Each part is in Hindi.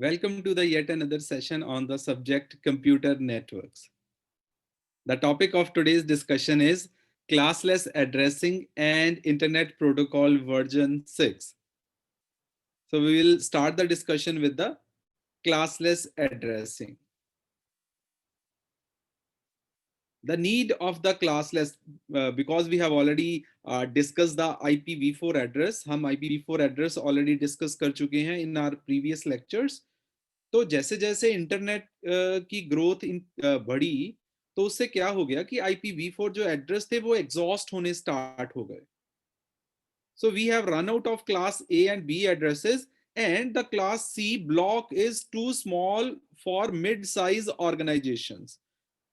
Welcome to the yet another session on the subject computer networks. The topic of today's discussion is classless addressing and Internet Protocol version 6. So we will start the discussion with the classless addressing. The need of the classless, because we have already discussed the IPv4 address. हम IPv4 address already discuss कर चुके हैं in our previous lectures. तो जैसे जैसे इंटरनेट की ग्रोथ बढ़ी तो उससे क्या हो गया कि IPv4 जो एड्रेस थे वो एग्जॉस्ट होने स्टार्ट हो गए. So we have run out of class A and B addresses and the class C block is too small for mid-size organizations.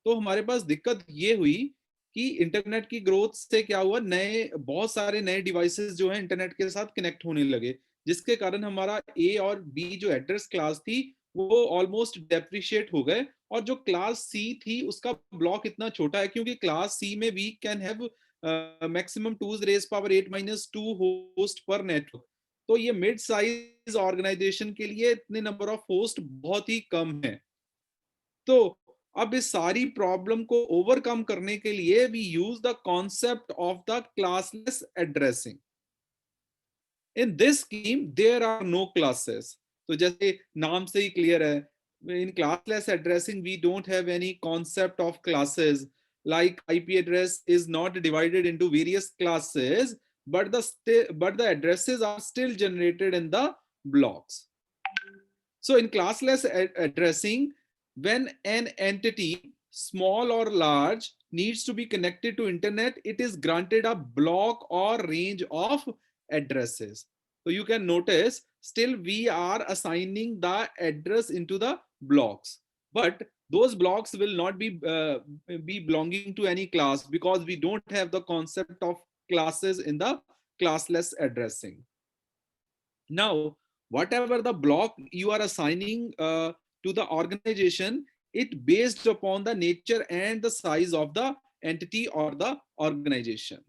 तो हमारे पास दिक्कत ये हुई कि इंटरनेट की ग्रोथ से क्या हुआ, बहुत सारे नए डिवाइसेस जो हैं इंटरनेट के साथ कनेक्ट होने लगे, जिसके कारण हमारा ए और बी जो एड्रेस क्लास थी वो ऑलमोस्ट डेप्रिशिएट हो गए. और जो क्लास सी थी उसका ब्लॉक इतना छोटा है क्योंकि क्लास सी में we can have maximum 2^8-2 host पर नेटवर्क. तो ये मिड साइज ऑर्गेनाइजेशन के लिए इतने नंबर ऑफ होस्ट बहुत ही कम है. तो अब इस सारी प्रॉब्लम को ओवरकम करने के लिए we use the concept of the classless addressing. In this scheme there are no classes. तो जैसे नाम से ही क्लियर है, in classless addressing we don't have any concept of classes, like IP address is not divided into various classes, but the addresses are still generated in the blocks. So in classless addressing, when an entity, small or large, needs to be connected to internet, it is granted a block or range of addresses. So you can notice still we are assigning the address into the blocks, but those blocks will not be belonging to any class because we don't have the concept of classes in the classless addressing. Now, whatever the block you are assigning to the organization, it based upon the nature and the size of the entity or the organization.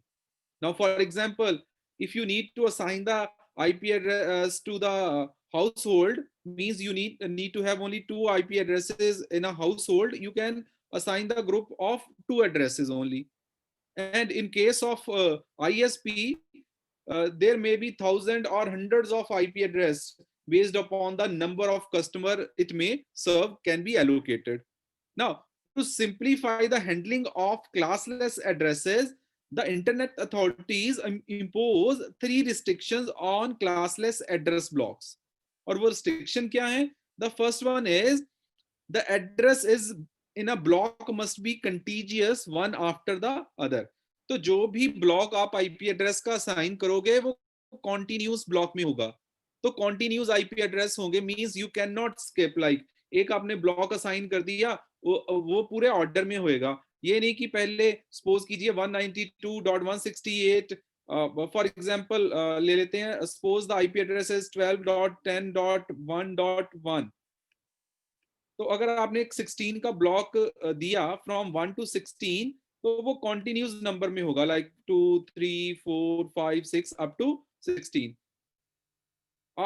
Now, for example, if you need to assign the IP address to the household, means you need to have only 2 IP addresses in a household, you can assign the group of 2 addresses only. And in case of ISP, there may be thousands or hundreds of IP address based upon the number of customer it may serve can be allocated. Now, to simplify the handling of classless addresses, the Internet authorities impose 3 restrictions on classless address blocks. और वो restriction क्या है? The first one is the address is in a block must be contiguous one after the other. तो जो भी ब्लॉक आप आईपी एड्रेस का असाइन करोगे वो कॉन्टिन्यूस ब्लॉक में होगा. तो कॉन्टिन्यूस आईपी एड्रेस होंगे means you can not skip. Like एक आपने ब्लॉक असाइन कर दिया, वो पूरे ऑर्डर में होएगा. ये नहीं कि पहले सपोज कीजिए 192.168 फॉर एग्जांपल ले लेते हैं. Suppose the IP address is 12.10.1.1. तो अगर आपने एक 16 का ब्लॉक दिया फ्रॉम 1 to 16, तो वो कॉन्टिन्यूस नंबर में होगा, लाइक 2 3 4 5 6 अप टू 16.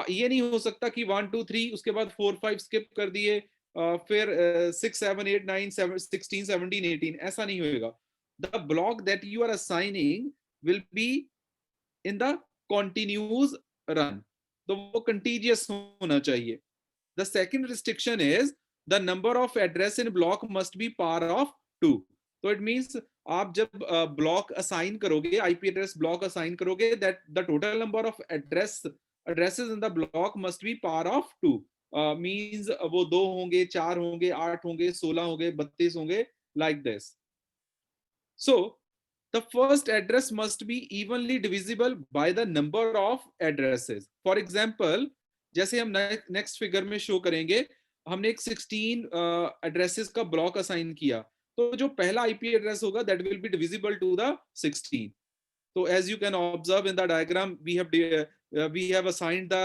ये नहीं हो सकता कि 1 2 3 उसके बाद 4 5 स्किप कर दिए, फिर 6 7 8 9 16 17 18. ऐसा नहीं होएगा. The block that you are assigning will be in the continuous run. तो वो कंटीजियस होना चाहिए. The second restriction is the number of address in block must be power of 2. So it means आप जब block assign करोगे, IP address block assign करोगे, that the total number of addresses in the block must be power of 2. Means वो 2 होंगे, 4 होंगे, 8 होंगे, 16 होंगे, 32 होंगे, like this. So the first address must be evenly divisible by the number of addresses. For example, जैसे हम नेक्स्ट फिगर में शो करेंगे, हमने एक 16 एड्रेसेस का ब्लॉक असाइन किया, तो जो पहला आईपी एड्रेस होगा that will be divisible to the 16. तो as you can observe in the diagram we have assigned the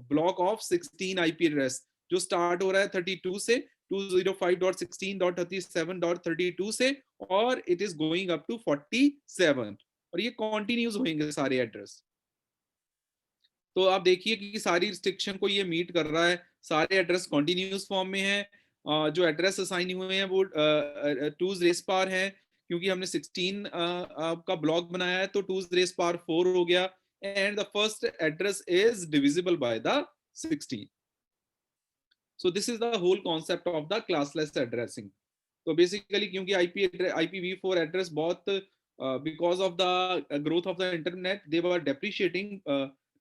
block of 16 IP address जो स्टार्ट हो रहा है 32 से 205.16.37.32 से, और it is going up to 47. और ये कॉन्टिन्यूज होंगे सारे एड्रेस. तो आप देखिए कि सारी रिस्ट्रिक्शन को ये मीट कर रहा है. सारे एड्रेस कॉन्टिन्यूस फॉर्म में हैं। जो एड्रेस असाइन हुए हैं वो टूज रेस पार है, क्योंकि हमने 16 का ब्लॉक बनाया है, तो टूज रेस पार 4 हो गया, and the first address is divisible by the 16. So this is the whole concept of the classless addressing. तो बेसिकली क्योंकि IPv4 एड्रेस बहुत because of the growth of the internet they were depreciating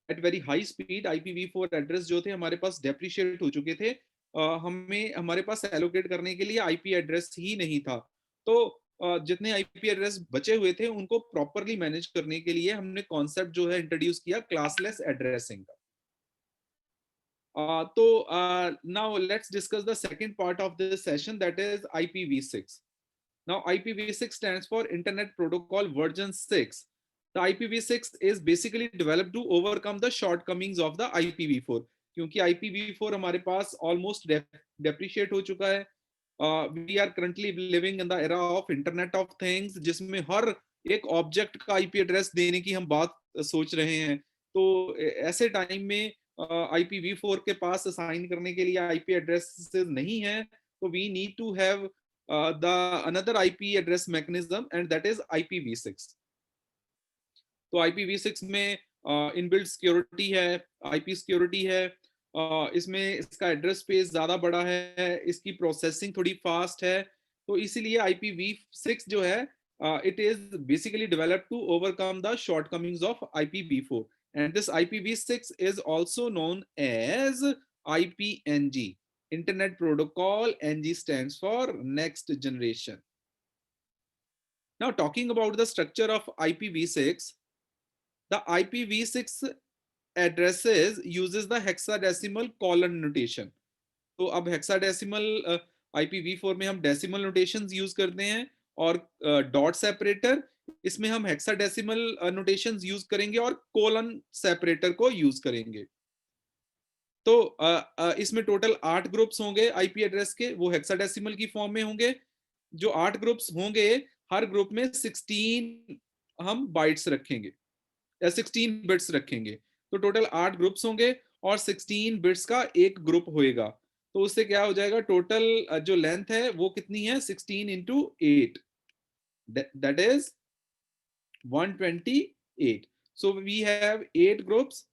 at very high speed. IPv4 address जो थे हमारे पास डेप्रिशिएट हो चुके थे, हमें हमारे पास एलोकेट करने के लिए आईपी एड्रेस ही नहीं था। तो जितने आईपी एड्रेस बचे हुए थे उनको प्रॉपरली मैनेज करने के लिए हमने कॉन्सेप्ट जो है इंट्रोड्यूस किया क्लासलेस एड्रेसिंग का। Now let's discuss the second part of this session, that is IPv6. Now IPv6 stands for Internet Protocol version 6. The IPv6 is basically developed to overcome the shortcomings of the IPv4, क्योंकि IPv4 हमारे पास almost depreciate हो चुका है। We are currently living in the era of Internet of Things, जिसमें हर एक ऑब्जेक्ट का आईपी एड्रेस देने की हम बात सोच रहे हैं। तो ऐसे टाइम में IPv4 के पास असाइन करने के लिए आईपी एड्रेस नहीं है, तो we need to have the another IP address mechanism, and that is IPv6. तो IPv6 में इनबिल्ट सिक्योरिटी है, IP सिक्योरिटी है, इसमें इसका एड्रेस स्पेस ज्यादा बड़ा है, इसकी प्रोसेसिंग थोड़ी फास्ट है, तो इसीलिए IPv6 जो है it is basically developed to overcome the shortcomings of IPv4, and this IPv6 is also known as IPNG. Internet Protocol, NG stands for next generation. Now talking about the structure of IPv6, the IPv6 addresses uses the hexadecimal colon notation. तो अब हेक्साडेसिमल IPv4 में हम डेसिमल नोटेशंस यूज करते हैं, और डॉट सेपरेटर इसमें हम हेक्साडेसिमल नोटेशंस यूज करेंगे और कोलन सेपरेटर को यूज करेंगे। तो इसमें टोटल 8 ग्रुप्स होंगे आईपी एड्रेस के, वो हेक्साडेसिमल की फॉर्म में होंगे। जो 8 ग्रुप्स होंगे, हर ग्रुप में 16 हम बाइट्स रखेंगे या 16 बिट्स रखेंगे, तो टोटल 8 ग्रुप्स होंगे और 16 बिट्स का एक ग्रुप होएगा। तो उससे क्या हो जाएगा, टोटल जो लेंथ है वो कितनी है, 16 into 8, that is 128. So we have 8 groups.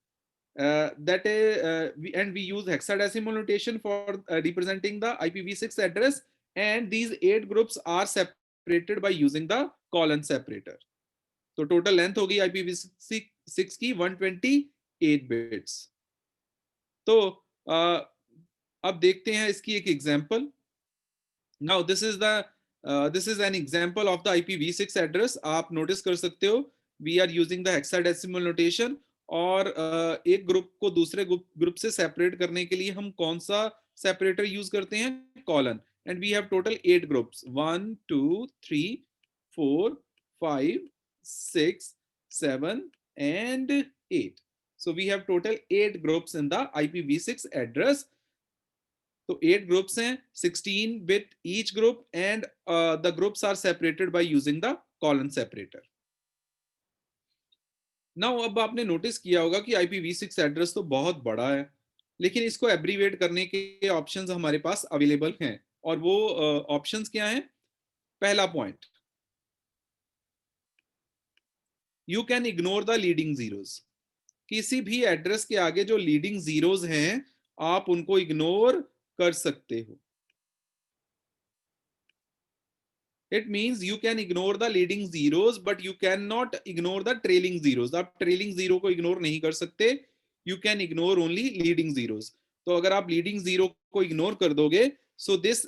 And we use hexadecimal notation for representing the IPv6 address, and these 8 groups are separated by using the colon separator. तो टोटल लेंथ होगी IPv6 की 128 बिट्स। तो अब देखते हैं इसकी एक example. Now this is an example of the IPv6 address. आप नोटिस कर सकते हो we are using the hexadecimal notation, और एक ग्रुप को दूसरे ग्रुप से सेपरेट करने के लिए हम कौन सा सेपरेटर यूज करते हैं, colon. And we have total 8 groups, 1 2 3 4 5 6 7 and 8. So we have total 8 groups in the IPv6 address. तो 8 ग्रुप्स हैं, 16 bit each group, and the groups are separated by using the colon separator. Now अब आपने नोटिस किया होगा कि IPv6 एड्रेस तो बहुत बड़ा है, लेकिन इसको एब्रीवेट करने के ऑप्शंस हमारे पास अवेलेबल हैं, और वो ऑप्शंस क्या हैं। पहला point, you can ignore the leading zeros. किसी भी एड्रेस के आगे जो लीडिंग जीरोस हैं आप उनको इग्नोर कर सकते हो। It means you can ignore the leading zeros, but you cannot ignore the trailing zeros. आप trailing zero को ignore नहीं कर सकते, you can ignore only leading zeros. तो अगर आप leading zero को ignore कर दोगे, so this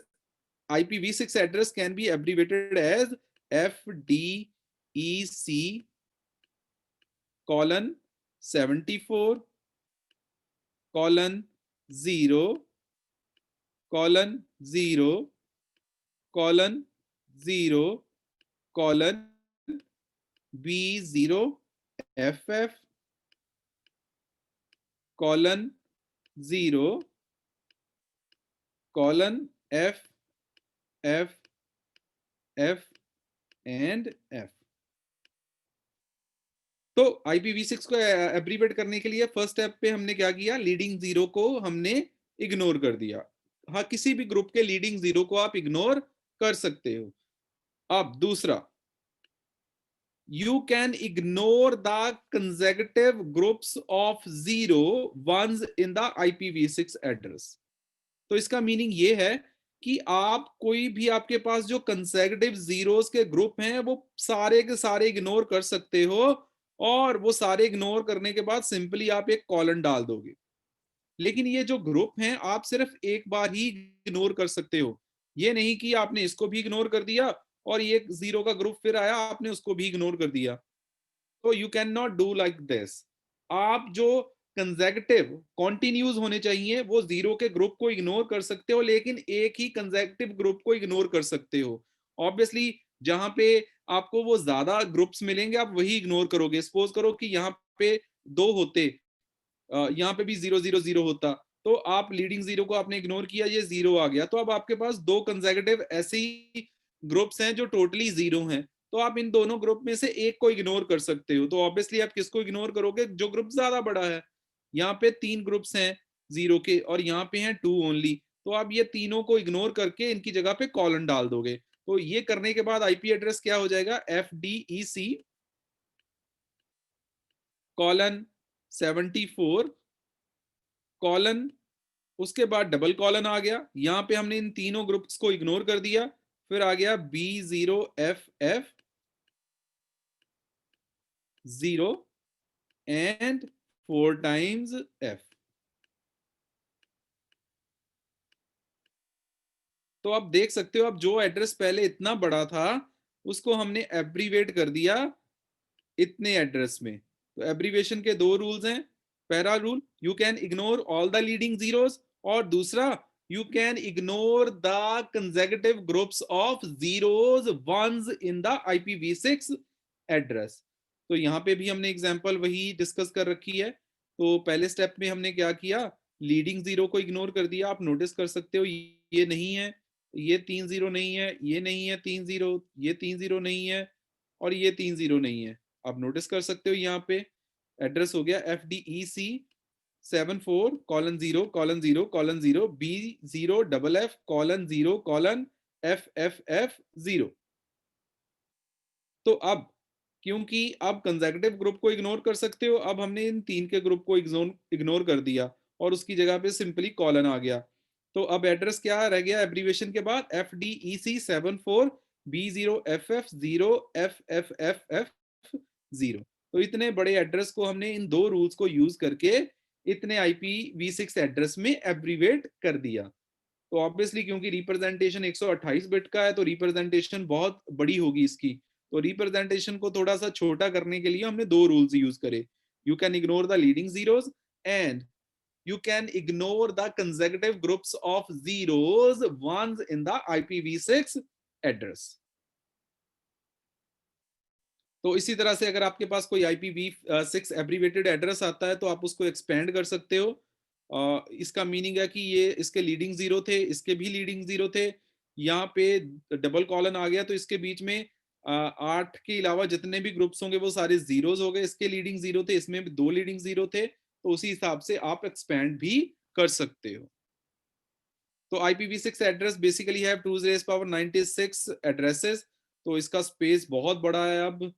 IPv6 address can be abbreviated as FDEC colon 74 colon 0 colon 0 colon 0 colon B0 FF colon 0 colon F F F and F। तो IPv6 को एब्रीवेट करने के लिए फर्स्ट स्टेप पे हमने क्या किया, लीडिंग जीरो को हमने इग्नोर कर दिया। हाँ, किसी भी ग्रुप के लीडिंग जीरो को आप इग्नोर कर सकते हो। अब दूसरा, you can ignore the consecutive groups of zero ones in the IPv6 address। तो इसका मीनिंग ये है कि आप कोई भी आपके पास जो कंसेक्यूटिव जीरोस के ग्रुप हैं वो सारे के सारे इग्नोर कर सकते हो, और वो सारे इग्नोर करने के बाद सिंपली आप एक कॉलन डाल दोगे। लेकिन ये जो ग्रुप हैं आप सिर्फ एक बार ही इग्नोर कर सकते हो। ये नहीं कि आपने इसको भी इग्नोर कर दिया और ये जीरो का ग्रुप फिर आया आपने उसको भी इग्नोर कर दिया। तो you can not do like this. आप जो कंसेक्यूटिव कॉन्टिन्यूज होने चाहिए वो जीरो के ग्रुप को इग्नोर कर सकते हो, लेकिन एक ही कंसेक्यूटिव ग्रुप को इग्नोर कर सकते हो। ऑब्वियसली जहां पे आपको वो ज्यादा ग्रुप्स मिलेंगे आप वही इग्नोर करोगे। सपोज करो कि यहाँ पे दो होते, यहाँ पे भी 0 0 0 होता, तो आप लीडिंग जीरो को आपने इग्नोर किया, ये जीरो आ गया, तो अब आपके पास दो कंसेक्यूटिव ऐसे ही ग्रुप्स हैं जो टोटली जीरो हैं, तो आप इन दोनों ग्रुप में से एक को इग्नोर कर सकते हो। तो ऑब्वियसली आप किसको इग्नोर करोगे? जो ग्रुप ज्यादा बड़ा है। यहाँ पे 3 ग्रुप्स हैं जीरो के और यहाँ पे हैं 2 ओनली, तो आप ये तीनों को इग्नोर करके इनकी जगह पे कॉलन डाल दोगे। तो ये करने के बाद आईपी एड्रेस क्या हो जाएगा? FDEC कॉलन 74 कॉलन, उसके बाद डबल कॉलन आ गया। यहां पे हमने इन तीनों ग्रुप्स को इग्नोर कर दिया, फिर आ गया B0FF0 एंड 4 टाइम्स F। तो आप देख सकते हो अब जो एड्रेस पहले इतना बड़ा था उसको हमने एब्रीवेट कर दिया इतने एड्रेस में। तो एब्रीवेशन के दो रूल्स हैं। पहला rule, you can ignore all the leading zeros, और दूसरा, you can ignore the consecutive groups of zeros once in the IPv6 address. तो यहाँ पे भी हमने एग्जांपल वही डिस्कस कर रखी है। तो पहले स्टेप में हमने क्या किया? लीडिंग जीरो को इग्नोर कर दिया। आप नोटिस कर सकते हो ये नहीं है, ये 3 जीरो नहीं है, ये नहीं है 3 जीरो, ये 3 जीरो नहीं है, और ये 3 जीरो नहीं है। आप नोटिस कर सकते हो यहाँ पे एड्रेस हो गया FDEC 74:0:0:B0FF0:FFF0। तो अब क्योंकि आप कंसेक्यूटिव ग्रुप को इग्नोर कर सकते हो, अब हमने इन तीन के ग्रुप को इग्नोर कर दिया और उसकी जगह पे सिंपली कॉलन आ गया। तो अब एड्रेस क्या रह गया एब्रीवेशन के बाद? FDEC 74:B0FF0:FFFF0। तो इतने बड़े एड्रेस को हमने इन दो रूल्स को यूज करके इतने IPv6 एड्रेस में एब्रीवेट कर दिया। तो ऑब्वियसली क्योंकि रिप्रेजेंटेशन 128 बिट का है तो रिप्रेजेंटेशन बहुत बड़ी होगी इसकी। तो रिप्रेजेंटेशन को थोड़ा सा छोटा करने के लिए हमने दो रूल्स यूज करे। You can ignore the leading zeros and you can ignore the consecutive groups of zeros ones in the IPv6 address। तो इसी तरह से अगर आपके पास कोई IPv6 एब्रीवेटेड एड्रेस आता है तो आप उसको एक्सपेंड कर सकते हो। इसका मीनिंग है कि ये इसके लीडिंग जीरो थे, इसके भी लीडिंग जीरो थे, यहाँ पे डबल कॉलन आ गया तो इसके बीच में 8 के अलावा जितने भी ग्रुप्स होंगे वो सारे जीरोस हो गए। इसके लीडिंग जीरो थे, इसमें भी 2 लीडिंग जीरो थे, तो उसी हिसाब से आप एक्सपेंड भी कर सकते हो। तो IPv6 एड्रेस बेसिकली है 2^96 एड्रेसेस। तो इसका स्पेस बहुत बड़ा है। अब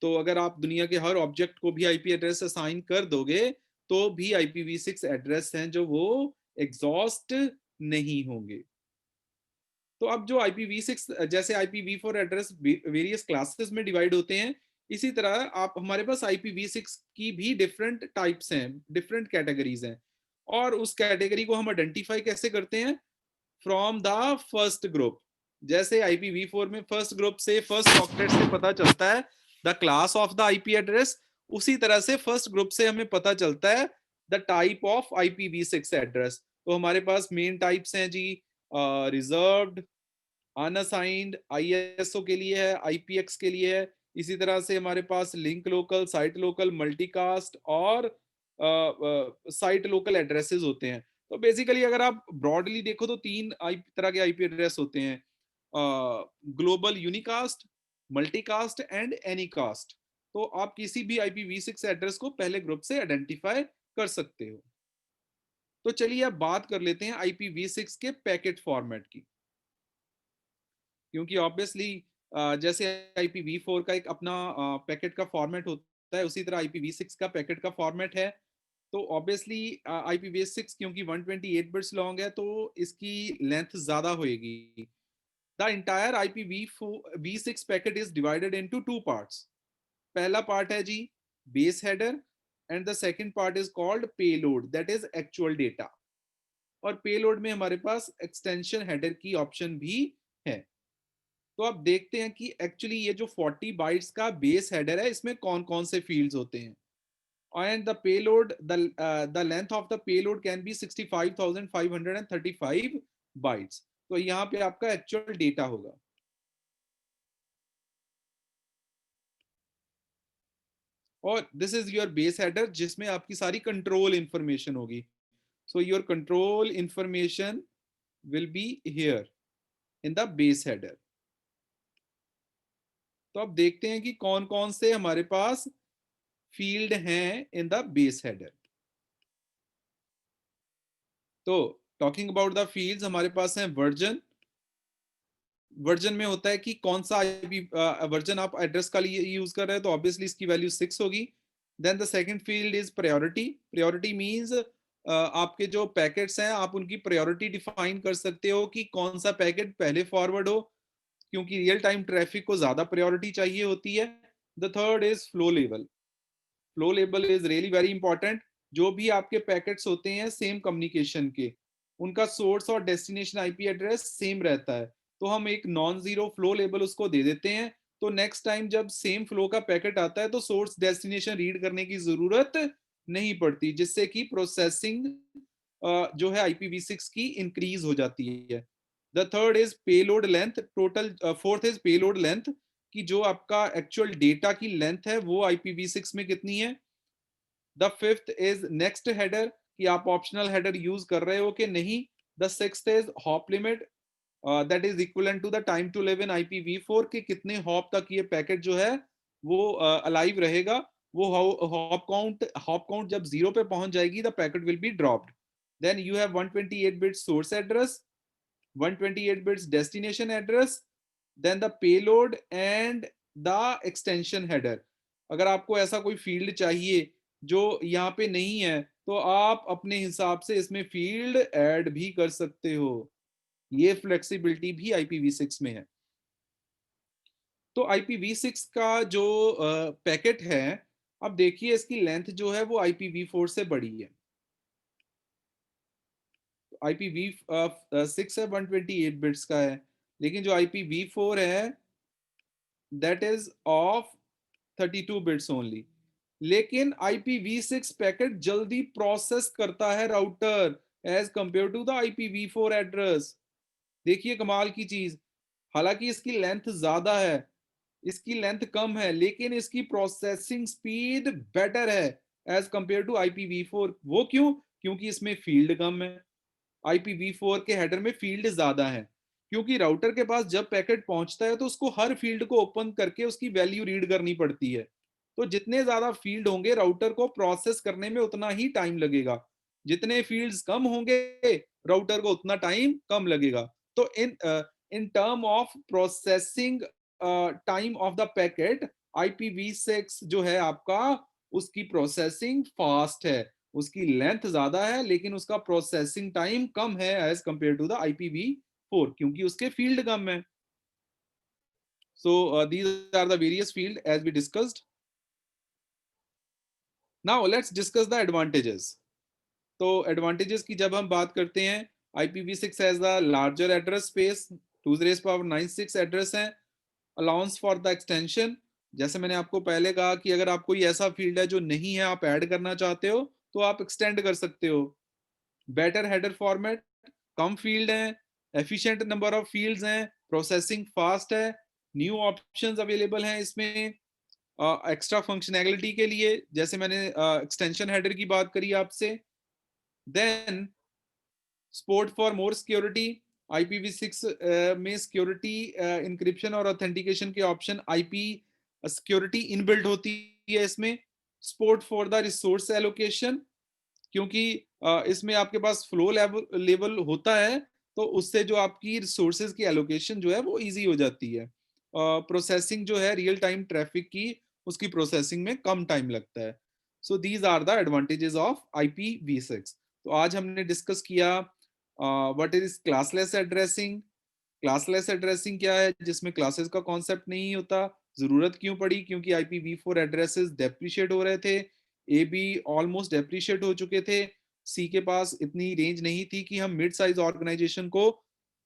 तो अगर आप दुनिया के हर ऑब्जेक्ट को भी आईपी एड्रेस असाइन कर दोगे तो भी IPv6 एड्रेस हैं जो वो एग्जॉस्ट नहीं होंगे। तो अब जो IPv6 जैसे IPv4 एड्रेस वेरियस क्लासेस में डिवाइड होते हैं, इसी तरह आप हमारे पास IPv6 की भी डिफरेंट टाइप्स हैं, डिफरेंट कैटेगरीज हैं, और उस कैटेगरी को हम आइडेंटिफाई कैसे करते हैं? From the first group. जैसे IPv4 में फर्स्ट ग्रुप से, फर्स्ट ऑक्टेट से पता चलता है the class of the IP address, उसी तरह से फर्स्ट ग्रुप से हमें पता चलता है the type of IPv6 address. तो हमारे पास मेन टाइप्स हैं जी, रिजर्व्ड, अनअसाइंड ISO के लिए है, IPX के लिए है, इसी तरह से हमारे पास link local, site local, multicast और साइट लोकल एड्रेसेस होते हैं। तो बेसिकली अगर आप ब्रॉडली देखो तो तीन तरह के आईपी एड्रेस होते हैं, global unicast, multicast and Anycast. तो आप किसी भी IPv6 एड्रेस को पहले ग्रुप से आइडेंटिफाई कर सकते हो। तो चलिए अब बात कर लेते हैं IPv6 के पैकेट फॉर्मेट की, क्योंकि ऑब्वियसली जैसे IPv4 का एक अपना पैकेट का फॉर्मेट होता है, उसी तरह IPv6 का पैकेट का फॉर्मेट है। तो ऑब्वियसली IPv6 क्योंकि 128 बिट्स लॉन्ग है, तो इसकी लेंथ ज्यादा होगी। The entire IPv6 packet is divided into two parts. पहला पार्ट है जी base header, and the second part is called payload, that is actual data. और पेलोड में हमारे पास एक्सटेंशन हेडर की ऑप्शन भी है। तो अब देखते हैं कि एक्चुअली ये जो 40 बाइट्स का बेस हेडर है, इसमें कौन कौन से फील्ड्स होते हैं। And the payload, the length of the payload can be 65,535 bytes. तो यहाँ पे आपका एक्चुअल डेटा होगा। और this is your base header, जिसमें आपकी सारी कंट्रोल इंफॉर्मेशन होगी। So your control information will be here in the base header. तो अब देखते हैं कि कौन कौन से हमारे पास फील्ड हैं इन द बेस हेडर। तो टॉकिंग अबाउट द फील्ड्स, हमारे पास है वर्जन। वर्जन में होता है कि कौन सा आईपी वर्जन आप एड्रेस का लिए यूज कर रहे हैं, तो ऑब्वियसली इसकी वैल्यू 6 होगी। Then the second field is priority. Priority means आपके जो पैकेट्स हैं, आप उनकी प्रायोरिटी डिफाइन कर सकते हो कि कौन सा पैकेट पहले फॉरवर्ड हो, क्योंकि रियल टाइम ट्रैफिक को ज्यादा प्रायोरिटी चाहिए होती है। The third is flow level. Flow level is really very important. जो भी आपके पैकेट्स होते हैं सेम कम्युनिकेशन के, उनका सोर्स और डेस्टिनेशन आईपी एड्रेस सेम रहता है, तो हम एक नॉन जीरो फ्लो लेवल उसको दे देते हैं। तो नेक्स्ट टाइम जब सेम फ्लो का पैकेट आता है, तो सोर्स डेस्टिनेशन रीड करने की जरूरत नहीं पड़ती, जिससे कि प्रोसेसिंग जो है IPv6 की इंक्रीज हो जाती है। The third is payload length total. Fourth is payload length, कि जो आपका एक्चुअल डेटा की लेंथ है वो IPv6 में कितनी है। The fifth is next header, कि आप ऑप्शनल हेडर यूज कर रहे हो कि नहीं। The sixth is hop limit, that is equivalent to the time to live in IPv4, कि कितने हॉप तक ये पैकेट जो है वो अलाइव रहेगा। वो हॉप काउंट जब 0 पे पहुंच जाएगी, the packet will be dropped. Then you have 128 bit source address, 128 bits destination address, then the payload and the extension header। अगर आपको ऐसा कोई फील्ड चाहिए जो यहाँ पे नहीं है, तो आप अपने हिसाब से इसमें फील्ड ऐड भी कर सकते हो। ये फ्लेक्सिबिलिटी भी IPv6 में है। तो IPv6 का जो पैकेट है, अब देखिए इसकी लेंथ जो है वो IPv4 से बड़ी है। IPv6 है 128 बिट्स का है, लेकिन जो IPv4 है that is of 32 bits only. लेकिन IPv6 पैकेट जल्दी प्रोसेस करता है router, as compare to the IPv4 address. देखिए कमाल की चीज, हालांकि इसकी लेंथ ज्यादा है, इसकी लेंथ कम है, लेकिन इसकी प्रोसेसिंग स्पीड बेटर है एज कंपेयर टू IPv4। वो क्यों? क्योंकि इसमें फील्ड कम है। IPv4 के हेडर में फील्ड ज्यादा है, क्योंकि राउटर के पास जब पैकेट पहुंचता है तो उसको हर फील्ड को ओपन करके उसकी वैल्यू रीड करनी पड़ती है। तो जितने ज्यादा फील्ड होंगे राउटर को प्रोसेस करने में उतना ही टाइम लगेगा, जितने फील्ड्स कम होंगे राउटर को उतना टाइम कम लगेगा। तो in term of processing time of the packet, IPv6 जो है आपका, उसकी प्रोसेसिंग फास्ट है, उसकी लेंथ ज्यादा है, लेकिन उसका प्रोसेसिंग टाइम कम है as compare to the IPv4, क्योंकि उसके फील्ड कम है। So these are the various field as we discussed. Now let's discuss the advantages. तो advantages की जब हम बात करते हैं, IPv6 has the larger address space, 2^96 address है। अलाउंस फॉर द एक्सटेंशन, जैसे मैंने आपको पहले कहा कि अगर आप कोई ऐसा फील्ड है जो नहीं है, आप ऐड करना चाहते हो, तो आप एक्सटेंड कर सकते हो। बेटर हेडर फॉर्मेट, कम फील्ड हैं, एफिशिएंट नंबर ऑफ फील्ड्स हैं, प्रोसेसिंग फास्ट है, न्यू ऑप्शंस अवेलेबल हैं इसमें एक्स्ट्रा फंक्शनैलिटी के लिए, जैसे मैंने एक्सटेंशन हेडर की बात करी आपसे। Then support for more security, IPv6 में सिक्योरिटी इंक्रिप्शन और ऑथेंटिकेशन के ऑप्शन, IP सिक्योरिटी इनबिल्ट होती है इसमें। Support for the resource allocation, क्योंकि इसमें आपके पास फ्लो लेवल होता है, तो उससे जो आपकी रिसोर्सेज की एलोकेशन जो है वो इजी हो जाती है। प्रोसेसिंग जो है रियल टाइम ट्रैफिक की, उसकी प्रोसेसिंग में कम टाइम लगता है। So these are the advantages of IPv6। तो आज हमने डिस्कस किया what is classless addressing. Classless addressing क्या है, जिसमें क्लासेस का कॉन्सेप्ट नहीं होता। जरूरत क्यों पड़ी, क्योंकि IPv4 एड्रेसेस डेप्रिशिएट हो रहे थे, ए भी ऑलमोस्ट डेप्रिशिएट हो चुके थे, सी के पास इतनी रेंज नहीं थी कि हम मिड साइज ऑर्गेनाइजेशन को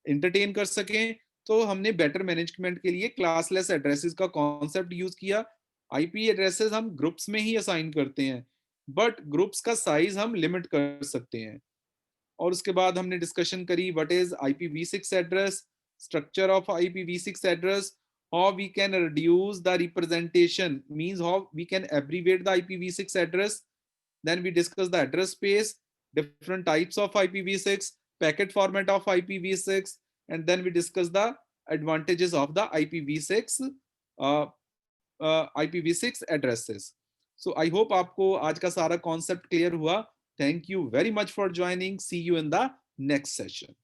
एंटरटेन कर सकें। तो हमने बेटर मैनेजमेंट के लिए क्लासलेस एड्रेसेस का कॉन्सेप्ट यूज किया। आईपी एड्रेसेस हम ग्रुप्स में ही असाइन करते हैं, बट ग्रुप्स का साइज हम लिमिट कर सकते हैं। और उसके बाद हमने डिस्कशन करी what is IPv6 address, structure of IPv6 address, how we can reduce the representation, means how we can abbreviate the IPv6 address. Then we discuss the address space, different types of IPv6, packet format of IPv6, and then we discuss the advantages of the IPv6 addresses. So I hope आपको आज का सारा concept clear हुआ. Thank you very much for joining. See you in the next session.